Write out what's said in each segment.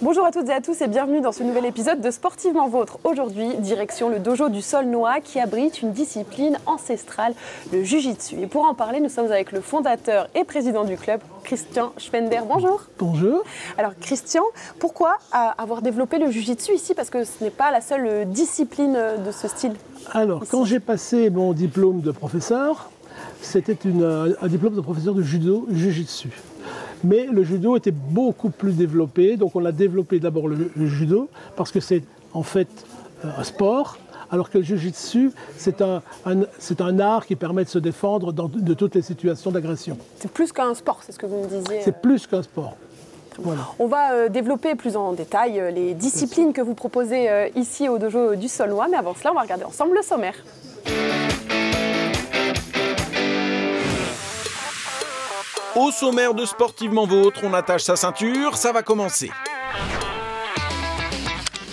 Bonjour à toutes et à tous et bienvenue dans ce nouvel épisode de Sportivement Vôtre. Aujourd'hui, direction le dojo du Saulnois qui abrite une discipline ancestrale, le Jiu-Jitsu. Et pour en parler, nous sommes avec le fondateur et président du club, Christian Schwender. Bonjour. Bonjour. Alors Christian, pourquoi avoir développé le Jiu-Jitsu ici? Parce que ce n'est pas la seule discipline de ce style. Alors, quand j'ai passé mon diplôme de professeur, c'était un diplôme de professeur de judo Jiu-Jitsu. Mais le judo était beaucoup plus développé, donc on a développé d'abord le judo, parce que c'est en fait un sport, alors que le jiu-jitsu, c'est un art qui permet de se défendre de toutes les situations d'agression. C'est plus qu'un sport, c'est ce que vous me disiez. C'est plus qu'un sport. Voilà. On va développer plus en détail les disciplines que vous proposez ici au dojo du Saulnois, mais avant cela, on va regarder ensemble le sommaire. Au sommaire de Sportivement Vôtre, on attache sa ceinture, ça va commencer.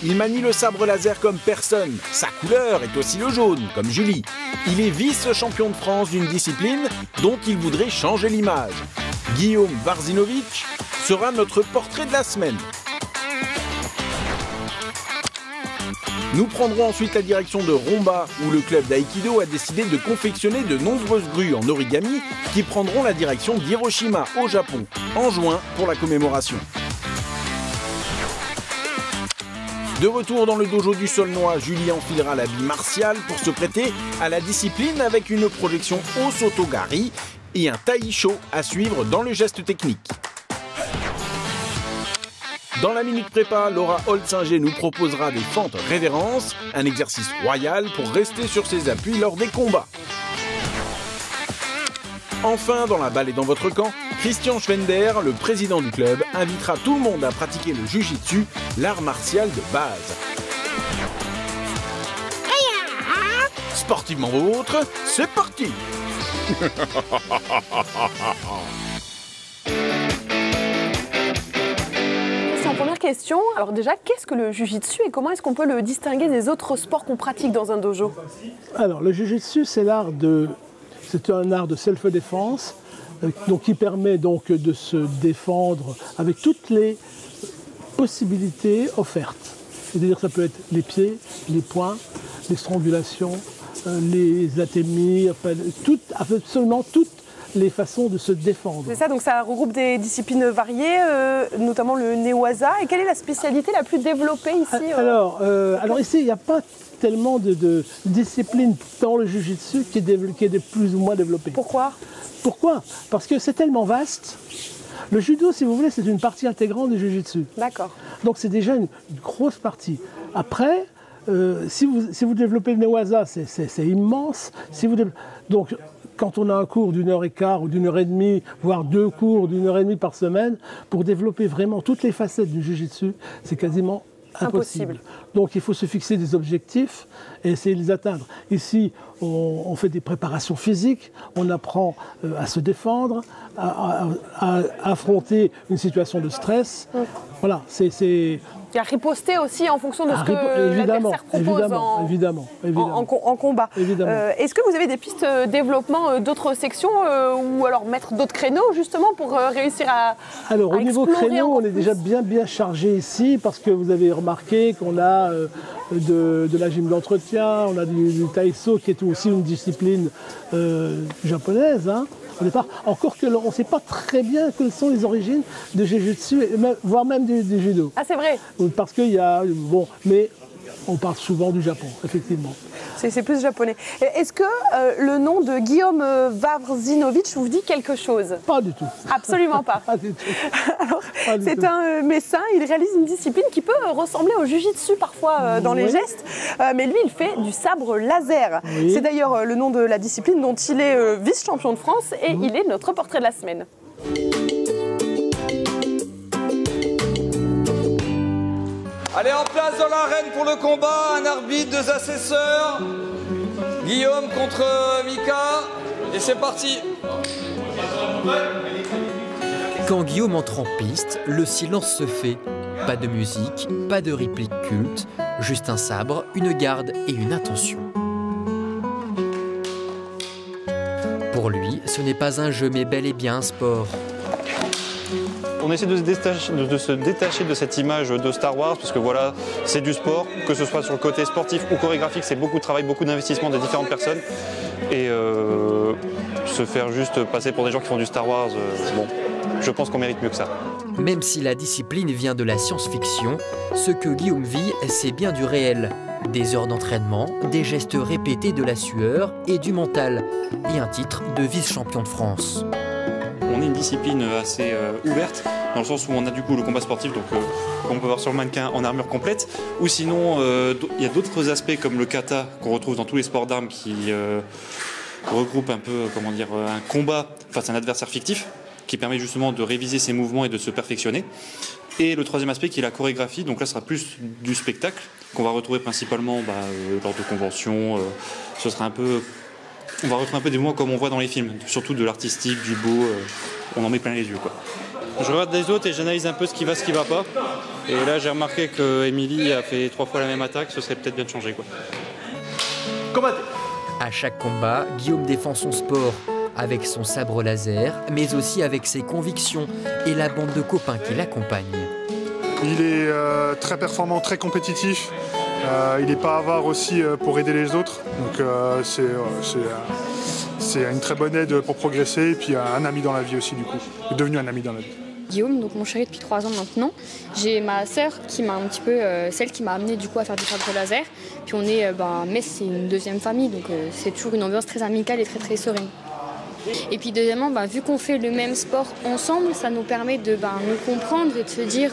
Il manie le sabre laser comme personne. Sa couleur est aussi le jaune, comme Julie. Il est vice-champion de France d'une discipline dont il voudrait changer l'image. Guillaume Varzinovic sera notre portrait de la semaine. Nous prendrons ensuite la direction de Romba, où le club d'aïkido a décidé de confectionner de nombreuses grues en origami qui prendront la direction d'Hiroshima, au Japon, en juin pour la commémoration. De retour dans le dojo du Saulnois, Julie enfilera l'habit martial pour se prêter à la discipline avec une projection au Sotogari et un taisho à suivre dans le geste technique. Dans la minute prépa, Laura Holtzinger nous proposera des fentes révérences, un exercice royal pour rester sur ses appuis lors des combats. Enfin, dans la balle et dans votre camp, Christian Schwender, le président du club, invitera tout le monde à pratiquer le Jiu-Jitsu, l'art martial de base. Sportivement Vôtre, c'est parti! Première question, alors déjà, qu'est-ce que le Jiu-Jitsu et comment est-ce qu'on peut le distinguer des autres sports qu'on pratique dans un dojo? Alors, le Jiu-Jitsu, c'est un art de self-défense, donc qui permet donc de se défendre avec toutes les possibilités offertes. C'est-à-dire que ça peut être les pieds, les poings, les strangulations, les atémies, enfin, absolument toutes les façons de se défendre. C'est ça, donc ça regroupe des disciplines variées, notamment le Newaza. Et quelle est la spécialité la plus développée ici? Alors ici, il n'y a pas tellement de discipline dans le Jiu-Jitsu qui est de plus ou moins développée. Pourquoi? Parce que c'est tellement vaste. Le judo, si vous voulez, c'est une partie intégrante du Jiu-Jitsu. D'accord. Donc c'est déjà une grosse partie. Après, si vous développez le Newaza, c'est immense. Donc, quand on a un cours d'1h15 ou d'1h30, voire 2 cours d'1h30 par semaine, pour développer vraiment toutes les facettes du Jiu-Jitsu, c'est quasiment impossible. Donc il faut se fixer des objectifs et essayer de les atteindre. Ici, on fait des préparations physiques, on apprend à se défendre, à affronter une situation de stress. Voilà, Et à riposter aussi en fonction de ce que l'adversaire propose en combat. Est-ce que vous avez des pistes de développement d'autres sections ou alors mettre d'autres créneaux justement pour réussir à Alors au niveau créneau, on est déjà bien chargé ici parce que vous avez remarqué qu'on a de la gym d'entretien, on a du taïso qui est aussi une discipline japonaise. Hein. Au départ, encore que on ne sait pas très bien quelles sont les origines de Jiu-Jitsu, voire même du judo. Ah, c'est vrai. Parce qu'il y a... Bon, mais on parle souvent du Japon, effectivement. C'est plus japonais. Est-ce que le nom de Guillaume Varzinovic vous dit quelque chose? Pas du tout. Absolument pas. Pas du tout. Alors, c'est un messin, il réalise une discipline qui peut ressembler au Jiu-Jitsu parfois dans les gestes, mais lui, il fait du sabre laser. Oui. C'est d'ailleurs le nom de la discipline dont il est vice-champion de France et il est notre portrait de la semaine. Allez, en place dans l'arène pour le combat, un arbitre, 2 assesseurs. Guillaume contre Mika. Et c'est parti. Quand Guillaume entre en piste, le silence se fait. Pas de musique, pas de réplique culte, juste un sabre, une garde et une intention. Pour lui, ce n'est pas un jeu mais bel et bien un sport. on essaie de se détacher de cette image de Star Wars, parce que voilà, c'est du sport, que ce soit sur le côté sportif ou chorégraphique, c'est beaucoup de travail, beaucoup d'investissement de différentes personnes. Et se faire juste passer pour des gens qui font du Star Wars, bon, je pense qu'on mérite mieux que ça. Même si la discipline vient de la science-fiction, ce que Guillaume vit, c'est bien du réel. Des heures d'entraînement, des gestes répétés, de la sueur et du mental, et un titre de vice-champion de France. On est une discipline assez ouverte, dans le sens où on a du coup le combat sportif, donc on peut voir sur le mannequin en armure complète, ou sinon il y a d'autres aspects comme le kata qu'on retrouve dans tous les sports d'armes qui regroupe un peu, comment dire, un combat face à un adversaire fictif, qui permet justement de réviser ses mouvements et de se perfectionner. Et le troisième aspect qui est la chorégraphie, donc là ce sera plus du spectacle, qu'on va retrouver principalement lors de conventions. Ce sera un peu, on va retrouver un peu des mouvements comme on voit dans les films, surtout de l'artistique, du beau, on en met plein les yeux, quoi. Je regarde les autres et j'analyse un peu ce qui va pas. Et là j'ai remarqué que Émilie a fait 3 fois la même attaque, ce serait peut-être bien de changer, quoi. Combattez. À chaque combat, Guillaume défend son sport avec son sabre laser, mais aussi avec ses convictions et la bande de copains qui l'accompagnent. Il est très performant, très compétitif. Il n'est pas avare aussi pour aider les autres. Donc c'est une très bonne aide pour progresser. Et puis un ami dans la vie aussi, du coup. Il est devenu un ami dans la vie. Guillaume, donc mon chéri depuis 3 ans maintenant. J'ai ma sœur qui m'a un petit peu, celle qui m'a amené du coup à faire du sabre laser. Puis on est, Metz c'est une deuxième famille, donc c'est toujours une ambiance très amicale et très très sereine. Et puis deuxièmement, vu qu'on fait le même sport ensemble, ça nous permet de nous comprendre et de se dire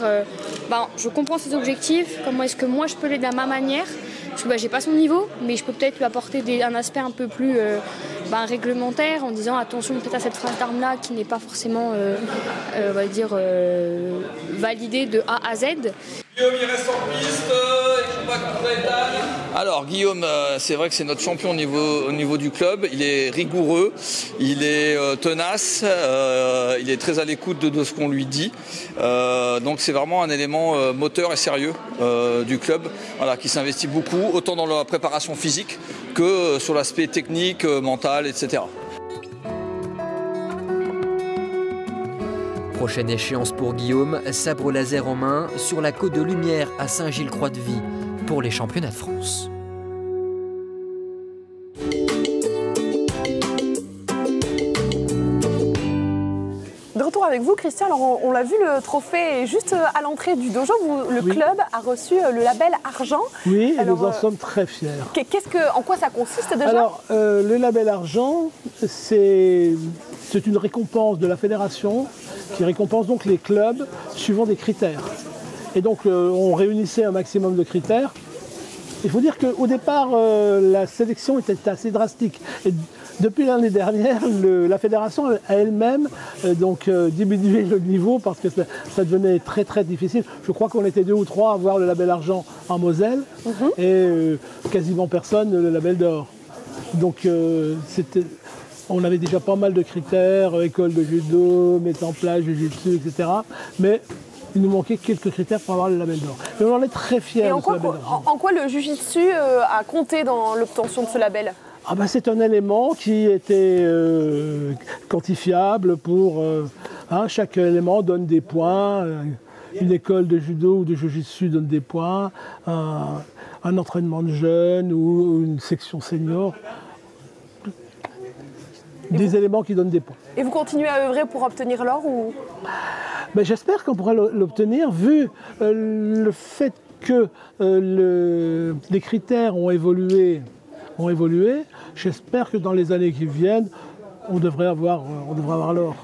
je comprends ses objectifs, comment est-ce que moi je peux l'aider à ma manière. Parce que j'ai pas son niveau, mais je peux peut-être lui apporter un aspect un peu plus réglementaire en disant attention peut-être à cette phrase d'arme-là qui n'est pas forcément validée de A à Z. Guillaume, il reste en piste, il combat contre Ethan. Alors Guillaume, c'est vrai que c'est notre champion au niveau du club. Il est rigoureux, il est tenace, il est très à l'écoute de ce qu'on lui dit. Donc c'est vraiment un élément moteur et sérieux du club, voilà, qui s'investit beaucoup, autant dans la préparation physique que sur l'aspect technique, mental, etc. Prochaine échéance pour Guillaume, sabre laser en main, sur la côte de Lumière à Saint-Gilles-Croix-de-Vie pour les championnats de France. De retour avec vous, Christian. Alors, on l'a vu, le trophée est juste à l'entrée du dojo. Le club a reçu le label Argent. Oui, alors, et nous en sommes très fiers. En quoi ça consiste déjà? Alors, le label Argent, c'est une récompense de la fédération qui récompense donc les clubs suivant des critères. Et donc, on réunissait un maximum de critères. Il faut dire qu'au départ, la sélection était assez drastique. Et depuis l'année dernière, la fédération a elle-même diminué le niveau parce que ça devenait très très difficile. Je crois qu'on était 2 ou 3 à avoir le label argent en Moselle et quasiment personne le label d'or. Donc on avait déjà pas mal de critères, école de judo, mise en place, jiu-jitsu, etc. Mais il nous manquait quelques critères pour avoir le label d'or. Et on en est très fiers de ce label d'or. En quoi le jiu-jitsu a compté dans l'obtention de ce label? C'est un élément qui était quantifiable pour... chaque élément donne des points. Une école de judo ou de jiu-jitsu donne des points. Un entraînement de jeunes ou une section senior. Des éléments qui donnent des points. Et vous continuez à œuvrer pour obtenir l'or ou... J'espère qu'on pourra l'obtenir vu le fait que les critères ont évolué. J'espère que dans les années qui viennent, on devrait avoir l'or.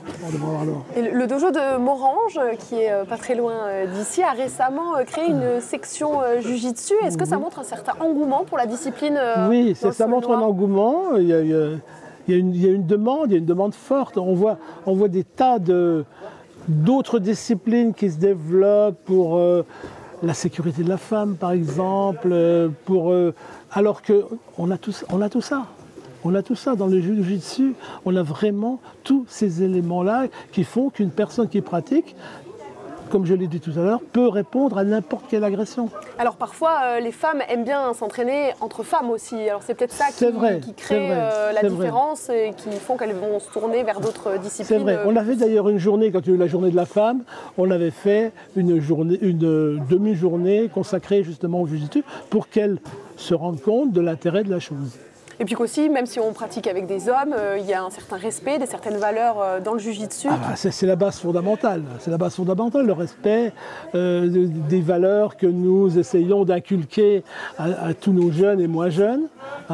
Et le dojo de Morange, qui est pas très loin d'ici, a récemment créé une section Jiu-Jitsu. Est-ce que ça montre un certain engouement pour la discipline? Oui, ça montre un engouement. Il y a une demande forte. On voit des tas d'autres disciplines qui se développent pour la sécurité de la femme, par exemple, alors qu'on a tout ça. On a tout ça dans le jiu-jitsu. On a vraiment tous ces éléments-là qui font qu'une personne qui pratique comme je l'ai dit tout à l'heure, peut répondre à n'importe quelle agression. Alors parfois, les femmes aiment bien s'entraîner entre femmes aussi. Alors c'est peut-être ça qui crée la différence et qui font qu'elles vont se tourner vers d'autres disciplines. C'est vrai. On avait d'ailleurs une journée, quand il y a eu la journée de la femme, on avait fait une demi-journée consacrée justement au jiu-jitsu pour qu'elles se rendent compte de l'intérêt de la chose. Et puis qu'aussi, même si on pratique avec des hommes, il y a un certain respect, certaines valeurs dans le jiu-jitsu. C'est la base fondamentale. C'est la base fondamentale, le respect des valeurs que nous essayons d'inculquer à tous nos jeunes et moins jeunes.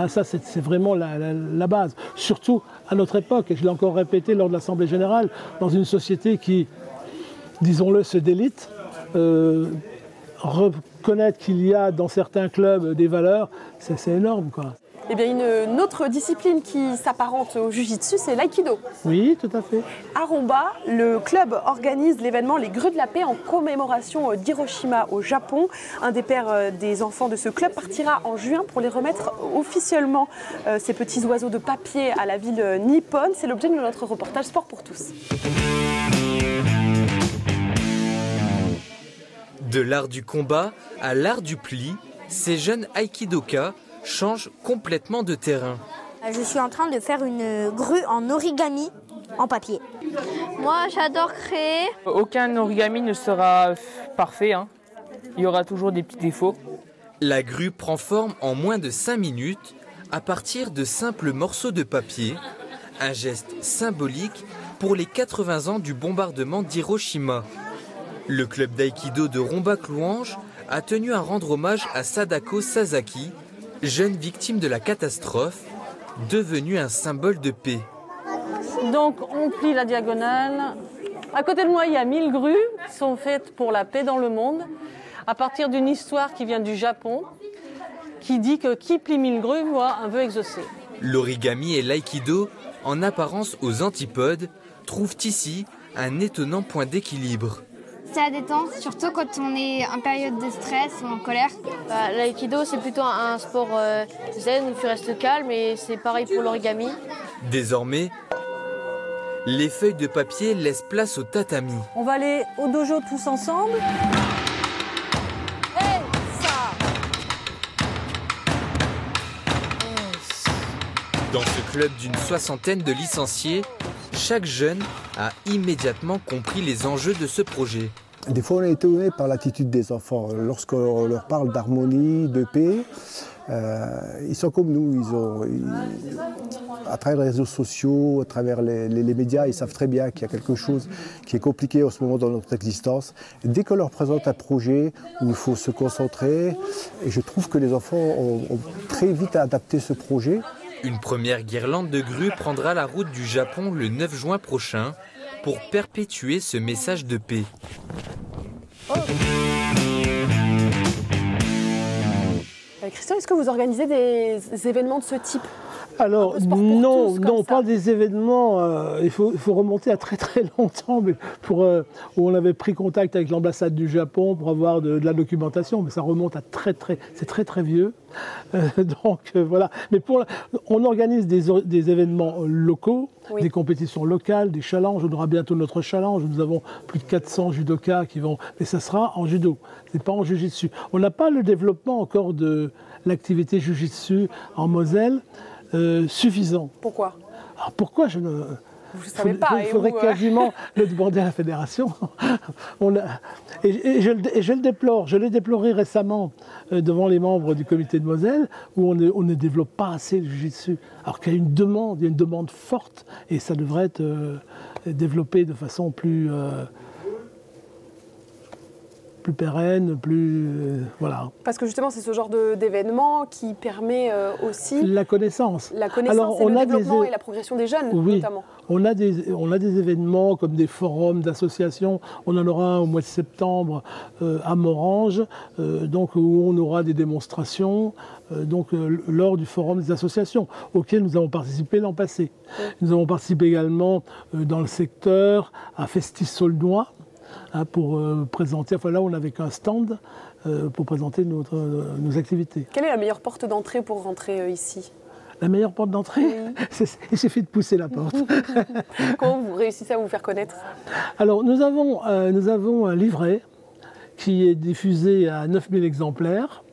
Ça, c'est vraiment la base. Surtout à notre époque, et je l'ai encore répété lors de l'Assemblée générale, dans une société qui, disons-le, se délite. Reconnaître qu'il y a dans certains clubs des valeurs, c'est énorme, quoi. Eh bien, une autre discipline qui s'apparente au jiu-jitsu, c'est l'aïkido. Oui, tout à fait. À Romba, le club organise l'événement Les Grues de la Paix en commémoration d'Hiroshima au Japon. Un des pères des enfants de ce club partira en juin pour les remettre officiellement ces petits oiseaux de papier à la ville nippone. C'est l'objet de notre reportage Sport pour tous. De l'art du combat à l'art du pli, ces jeunes aïkidokas changent complètement de terrain. Je suis en train de faire une grue en origami en papier. Moi, j'adore créer. Aucun origami ne sera parfait, hein. Il y aura toujours des petits défauts. La grue prend forme en moins de 5 minutes à partir de simples morceaux de papier, un geste symbolique pour les 80 ans du bombardement d'Hiroshima. Le club d'aïkido de Romba-Clouange a tenu à rendre hommage à Sadako Sasaki, jeune victime de la catastrophe, devenue un symbole de paix. Donc on plie la diagonale. À côté de moi, il y a 1000 grues qui sont faites pour la paix dans le monde, à partir d'une histoire qui vient du Japon, qui dit que qui plie 1000 grues voit un vœu exaucé. L'origami et l'aïkido, en apparence aux antipodes, trouvent ici un étonnant point d'équilibre. Ça détend, surtout quand on est en période de stress ou en colère. L'aïkido, c'est plutôt un sport zen où tu restes calme et c'est pareil pour l'origami. Désormais, les feuilles de papier laissent place au tatami. On va aller au dojo tous ensemble. Dans ce club d'une 60aine de licenciés, chaque jeune a immédiatement compris les enjeux de ce projet. Des fois, on est étonné par l'attitude des enfants. Lorsqu'on leur parle d'harmonie, de paix, ils sont comme nous. À travers les réseaux sociaux, à travers les médias, ils savent très bien qu'il y a quelque chose qui est compliqué en ce moment dans notre existence. Et dès qu'on leur présente un projet où il faut se concentrer, et je trouve que les enfants ont très vite adapté ce projet. Une première guirlande de grues prendra la route du Japon le 9 juin prochain pour perpétuer ce message de paix. Christian, est-ce que vous organisez des événements de ce type ? Alors non, pas des événements. Il faut remonter à très très longtemps, mais où on avait pris contact avec l'ambassade du Japon pour avoir de la documentation, mais ça remonte à c'est très très vieux. Voilà. Mais on organise des événements locaux, oui. Des compétitions locales, des challenges. On aura bientôt notre challenge. Nous avons plus de 400 judokas qui vont, mais ça sera en judo. C'est pas en jiu-jitsu. On n'a pas le développement encore de l'activité jiu-jitsu en Moselle. Suffisant. Pourquoi ? Alors pourquoi je ne... Vous ne savez pas. Il faudrait quasiment le demander à la fédération. Et je le déplore. Je l'ai déploré récemment devant les membres du comité de Moselle, où on ne développe pas assez le jiu-jitsu. Alors qu'il y a une demande forte, et ça devrait être développé de façon plus pérenne, voilà. Parce que justement, c'est ce genre d'événement qui permet aussi... La connaissance. Alors, et le développement et la progression des jeunes, oui, notamment. On a des événements comme des forums d'associations. On en aura un au mois de septembre à Morange, donc, où on aura des démonstrations lors du forum des associations, auquel nous avons participé l'an passé. Oui. Nous avons participé également dans le secteur à Festis-Saulnois, pour présenter, là on n'avait qu'un stand pour présenter nos activités. Quelle est la meilleure porte d'entrée pour rentrer ici ? La meilleure porte d'entrée, il suffit de pousser la porte. Comment vous réussissez à vous faire connaître? Alors, nous avons un livret qui est diffusé à 9000 exemplaires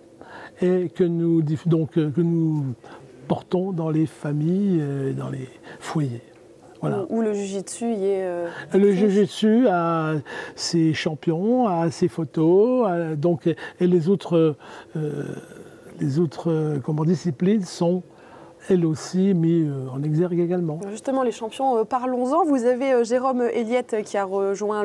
et que nous portons dans les familles, dans les foyers. Voilà. Où le Jiu-Jitsu y est... Le Jiu-Jitsu a ses champions, a ses photos, et les autres disciplines sont elles aussi mis en exergue également. Justement, les champions, parlons-en. Vous avez Jérôme Elliette qui a rejoint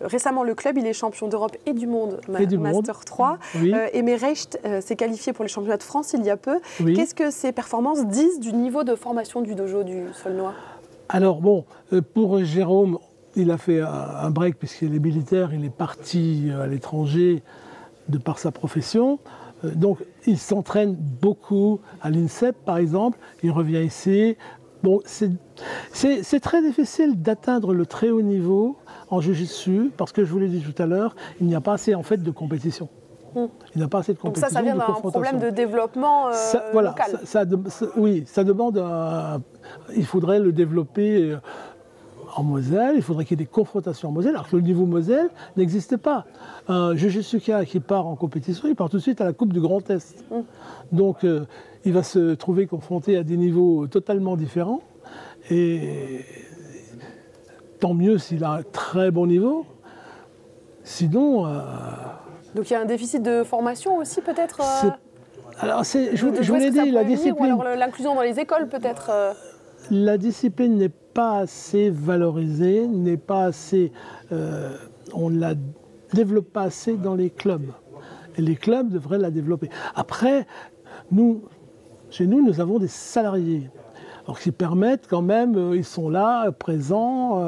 récemment le club. Il est champion d'Europe et du monde, Master 3. Oui. Aimé Recht s'est qualifié pour les championnats de France il y a peu. Oui. Qu'est-ce que ces performances disent du niveau de formation du dojo du Saulnois? Alors bon, pour Jérôme, il a fait un break puisqu'il est militaire. Il est parti à l'étranger de par sa profession. Donc, il s'entraîne beaucoup à l'INSEP, par exemple. Il revient ici. Bon, c'est très difficile d'atteindre le très haut niveau en Jiu-Jitsu, parce que je vous l'ai dit tout à l'heure, il n'y a pas assez en fait de compétition. Il n'y a pas assez de compétition. Donc ça vient d'un problème de développement local. Oui, ça demande. Il faudrait le développer. En Moselle, il faudrait qu'il y ait des confrontations en Moselle, alors que le niveau Moselle n'existait pas. Un Jiu-Jitsuka qui part en compétition, il part tout de suite à la Coupe du Grand Est. Donc il va se trouver confronté à des niveaux totalement différents. Et tant mieux s'il a un très bon niveau. Sinon... Donc il y a un déficit de formation aussi peut-être Alors je vous l'ai dit, la discipline... Ou alors l'inclusion dans les écoles peut-être La discipline n'est pas assez valorisée, n'est pas assez, on ne la développe pas assez dans les clubs. Et les clubs devraient la développer. Après, chez nous, nous avons des salariés. Alors qui permettent quand même, ils sont là, présents,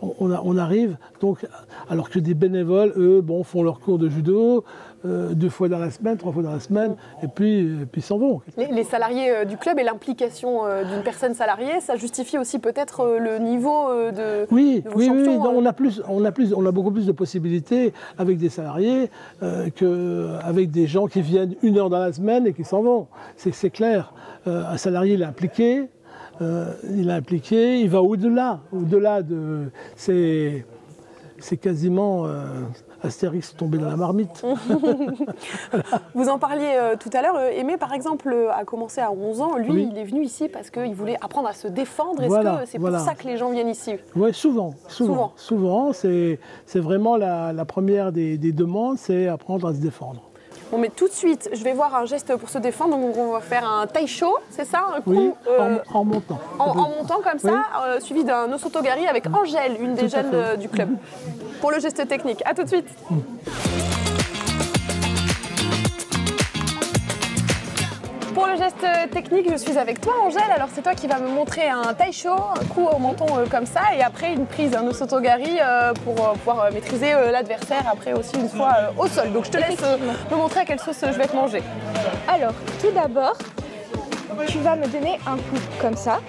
on arrive, donc, alors que des bénévoles, eux, font leur cours de judo, 2 fois dans la semaine, 3 fois dans la semaine, et puis s'en vont. Les salariés du club et l'implication d'une personne salariée, ça justifie aussi peut-être le niveau de vos champions. Oui, on a beaucoup plus de possibilités avec des salariés qu'avec des gens qui viennent 1 heure dans la semaine et qui s'en vont. C'est clair. Un salarié, il est impliqué. Il va au-delà de... C'est quasiment Astérix tombé dans la marmite. Vous en parliez tout à l'heure. Aimé, par exemple, a commencé à 11 ans. Lui, il est venu ici parce qu'il voulait apprendre à se défendre. Est-ce que c'est pour ça que les gens viennent ici? Oui, souvent. C'est vraiment la première des demandes, c'est apprendre à se défendre. Bon, mais tout de suite, je vais voir un geste pour se défendre. Donc, on va faire un taisho, c'est ça? Un coup, en montant. En montant comme ça, suivi d'un osotogari avec Angèle, une des jeunes du club. Pour le geste technique. À tout de suite. Pour le geste technique, je suis avec toi, Angèle. Alors, c'est toi qui vas me montrer un taisho, un coup au menton comme ça, et après une prise, un osotogari pour pouvoir maîtriser l'adversaire après aussi une fois au sol. Donc, je te laisse me montrer à quelle sauce je vais te manger. Alors, tout d'abord, tu vas me donner un coup comme ça.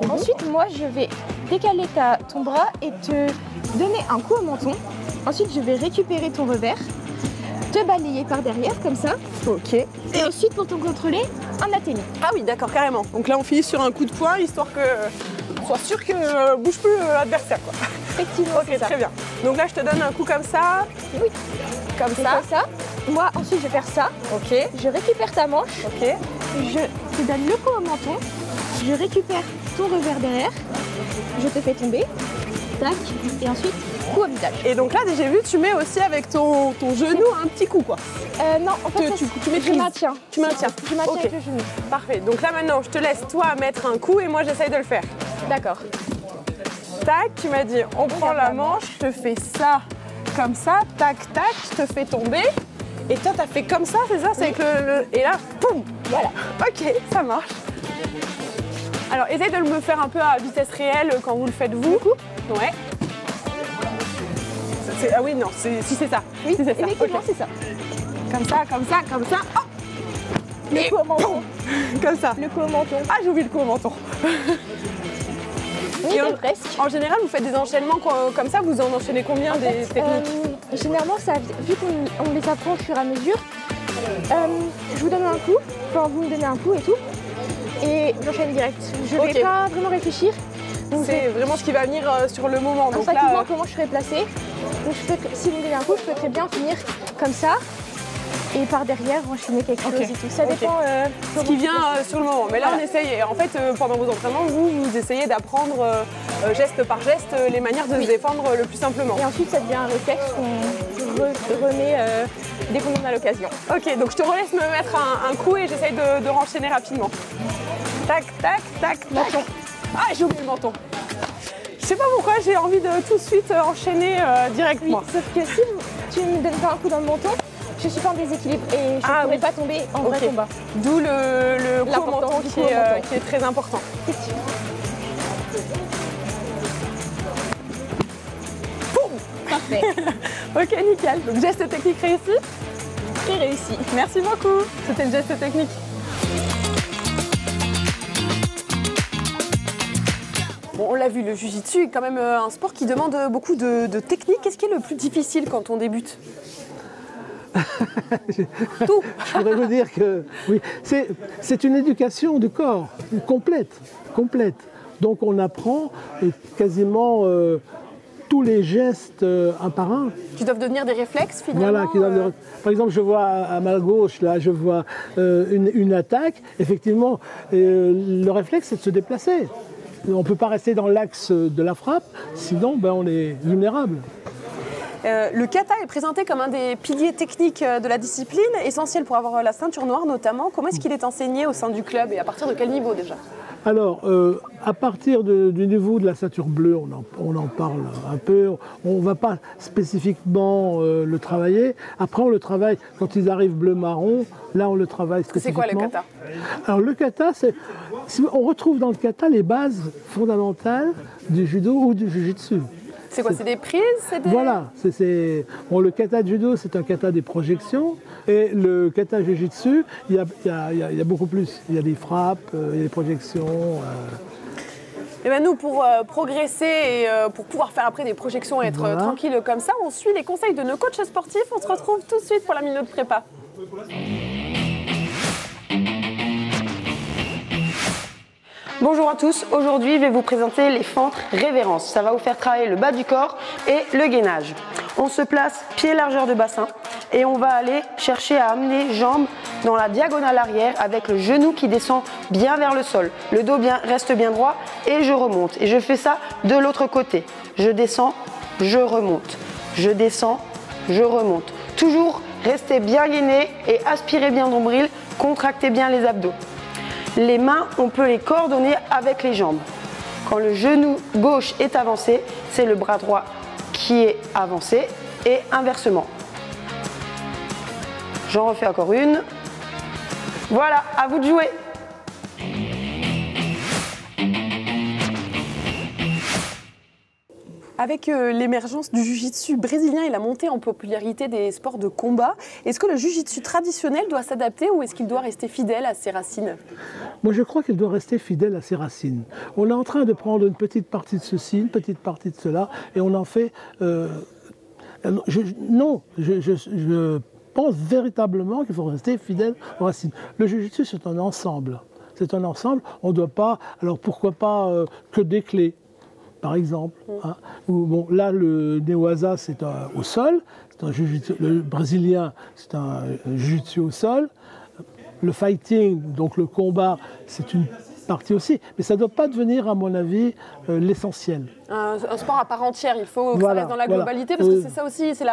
Ensuite, moi, je vais décaler ton bras et te donner un coup au menton. Ensuite, je vais récupérer ton revers, te balayer par derrière, comme ça. Ok. Et ensuite, pour te contrôler, un atténu. Ah oui, d'accord, carrément. Donc là, on finit sur un coup de poing, histoire que soit sûr que bouge plus l'adversaire, quoi. Effectivement, ok, très bien. Donc là, je te donne un coup comme ça. Oui. Comme ça. Comme ça. Moi, ensuite, je vais faire ça. Ok. Je récupère ta manche. Ok. Je te donne le coup au menton. Je récupère ton revers derrière. Je te fais tomber. Tac. Et ensuite, coup au visage. Et donc là, j'ai vu, tu mets aussi avec ton genou un petit coup, quoi. Non, en fait, tu maîtrises. Je maintiens. Tu maintiens. Je maintiens avec le genou. Parfait. Donc là, maintenant, je te laisse, toi, mettre un coup et moi, j'essaye de le faire. D'accord. Tac, tu m'as dit, on prend la manche, je te fais ça, comme ça, tac, tac, je te fais tomber. Et toi, t'as fait comme ça, c'est ça? C'est avec le... Et là, poum. Voilà. Ok, ça marche. Alors, essaye de me faire un peu à vitesse réelle quand vous le faites vous. Ouais. Ah oui, non, si c'est ça. Oui, si c'est ça. Effectivement, okay. c'est ça. Comme ça, comme ça, comme ça. Oh, le coup au menton. Comme ça. Le coup au menton. Ah, j'ai oublié le coup au menton. Oui, presque. En général, vous faites des enchaînements comme ça, vous en enchaînez combien des techniques? Généralement, vu qu'on les apprend au fur et à mesure, je vous donne un coup, enfin vous me donnez un coup et tout. et j'enchaîne direct. Je vais pas vraiment réfléchir. C'est vraiment ce qui va venir sur le moment. Donc là, comment je serai placée. Donc si vous me donnez un coup, je peux très bien finir comme ça. Et par derrière, enchaîner quelque chose et tout. Ça dépend ce qui vient sur le moment. Mais là, on essaye. En fait, pendant vos entraînements, vous essayez d'apprendre geste par geste les manières de se défendre le plus simplement. Et ensuite, ça devient un réflexe qu'on remet dès qu'on en a l'occasion. Ok, donc je te relaisse me mettre un coup et j'essaye de renchaîner rapidement. Tac, tac, tac, menton. Ah, j'ai oublié le menton. Je sais pas pourquoi, j'ai envie de tout de suite enchaîner directement. Oui, sauf que si tu ne me donnes pas un coup dans le menton, je suis pas en déséquilibre et je ne pourrais pas tomber en vrai combat. D'où le coup au menton qui est très important. Boum. Parfait. Ok, nickel. Donc geste technique réussi. Très réussi. Merci beaucoup. C'était le geste technique. Bon, on l'a vu, le jiu-jitsu est quand même un sport qui demande beaucoup de technique. Qu'est-ce qui est le plus difficile quand on débute? Tout. Je pourrais vous dire que oui, c'est une éducation du corps complète. Donc on apprend quasiment tous les gestes un par un. Qui doivent devenir des réflexes finalement. Voilà, par exemple, je vois à ma gauche, là, je vois une attaque. Effectivement, le réflexe, c'est de se déplacer. On ne peut pas rester dans l'axe de la frappe, sinon on est vulnérable. Le kata est présenté comme un des piliers techniques de la discipline, essentiel pour avoir la ceinture noire notamment. Comment est-ce qu'il est enseigné au sein du club et à partir de quel niveau déjà? Alors, à partir du niveau de la ceinture bleue, on en parle un peu. On ne va pas spécifiquement le travailler. Après, on le travaille quand ils arrivent bleu-marron. Là, on le travaille spécifiquement. C'est quoi le kata? Alors, le kata, on retrouve dans le kata les bases fondamentales du judo ou du jiu-jitsu. C'est quoi? C'est des prises? Voilà. Le kata de judo, c'est un kata des projections. Et le kata jiu-jitsu, il y a beaucoup plus. Il y a des frappes, il y a des projections. Et ben nous, pour progresser et pour pouvoir faire après des projections et être tranquille comme ça, on suit les conseils de nos coachs sportifs. On se retrouve tout de suite pour la minute prépa. Bonjour à tous, aujourd'hui je vais vous présenter les fentes révérences. Ça va vous faire travailler le bas du corps et le gainage. On se place pied largeur de bassin et on va aller chercher à amener jambes dans la diagonale arrière avec le genou qui descend bien vers le sol. Le dos reste bien droit et je remonte. Et je fais ça de l'autre côté. Je descends, je remonte. Je descends, je remonte. Toujours restez bien gainé et aspirez bien nombril, contractez bien les abdos. Les mains, on peut les coordonner avec les jambes. Quand le genou gauche est avancé, c'est le bras droit qui est avancé et inversement. J'en refais encore une. Voilà, à vous de jouer. Avec l'émergence du jiu-jitsu brésilien et la montée en popularité des sports de combat, est-ce que le jiu-jitsu traditionnel doit s'adapter ou est-ce qu'il doit rester fidèle à ses racines? Moi, je crois qu'il doit rester fidèle à ses racines. On est en train de prendre une petite partie de ceci, une petite partie de cela, et on en fait... je pense véritablement qu'il faut rester fidèle aux racines. Le jiu-jitsu, c'est un ensemble. C'est un ensemble. On ne doit pas... Alors, pourquoi pas que des clés, par exemple. Hein. Bon, là, le Newaza, c'est au sol. Le brésilien, c'est un jiu-jitsu au sol. Le fighting, donc le combat, c'est une partie aussi. Mais ça ne doit pas devenir, à mon avis, l'essentiel. Un sport à part entière, il faut que ça reste dans la globalité, parce que c'est ça aussi, c'est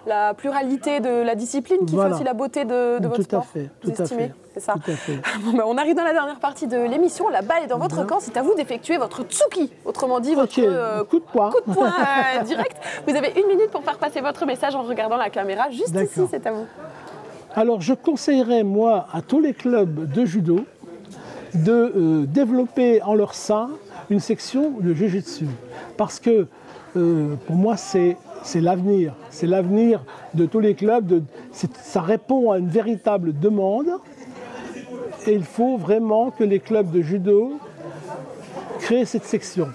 la pluralité de la discipline qui fait aussi la beauté de votre sport. Tout à fait. C'est ça. Bon, ben, on arrive dans la dernière partie de l'émission. La balle est dans votre camp. C'est à vous d'effectuer votre tsuki, autrement dit votre coup de poing, direct. Vous avez 1 minute pour faire passer votre message en regardant la caméra. Juste ici, c'est à vous. Alors, je conseillerais, moi, à tous les clubs de judo de développer en leur sein une section de jiu-jitsu. Parce que, pour moi, c'est l'avenir. C'est l'avenir de tous les clubs. Ça répond à une véritable demande. Et il faut vraiment que les clubs de judo créent cette section.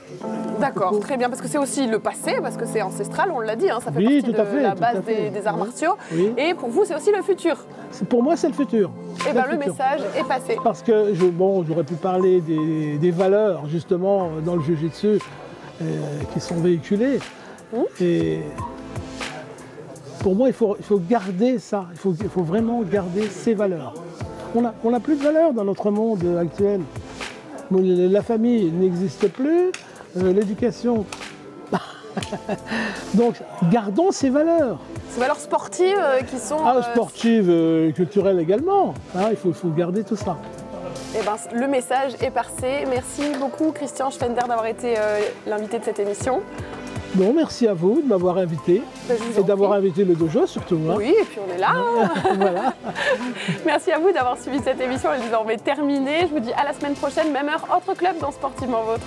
D'accord, très bien, parce que c'est aussi le passé, parce que c'est ancestral, on l'a dit, hein, ça fait partie de la base des arts martiaux. Oui. Et pour vous, c'est aussi le futur. Pour moi, c'est le futur. Et bien le message est passé. Parce que j'aurais pu parler des valeurs justement dans le jiu-jitsu qui sont véhiculées. Et pour moi, il faut garder ça. Il faut vraiment garder ces valeurs. On n'a plus de valeurs dans notre monde actuel. La famille n'existe plus, l'éducation. Donc, gardons ces valeurs. Ces valeurs sportives qui sont... sportives, culturelles également. Il faut garder tout ça. Eh ben, le message est passé. Merci beaucoup Christian Schwender d'avoir été l'invité de cette émission. Bon, merci à vous de m'avoir invité et d'avoir invité le dojo surtout. Oui, et puis on est là. Voilà. Merci à vous d'avoir suivi cette émission. Elle est désormais terminée. Je vous dis à la semaine prochaine, même heure, autre club dans Sportivement Vôtre.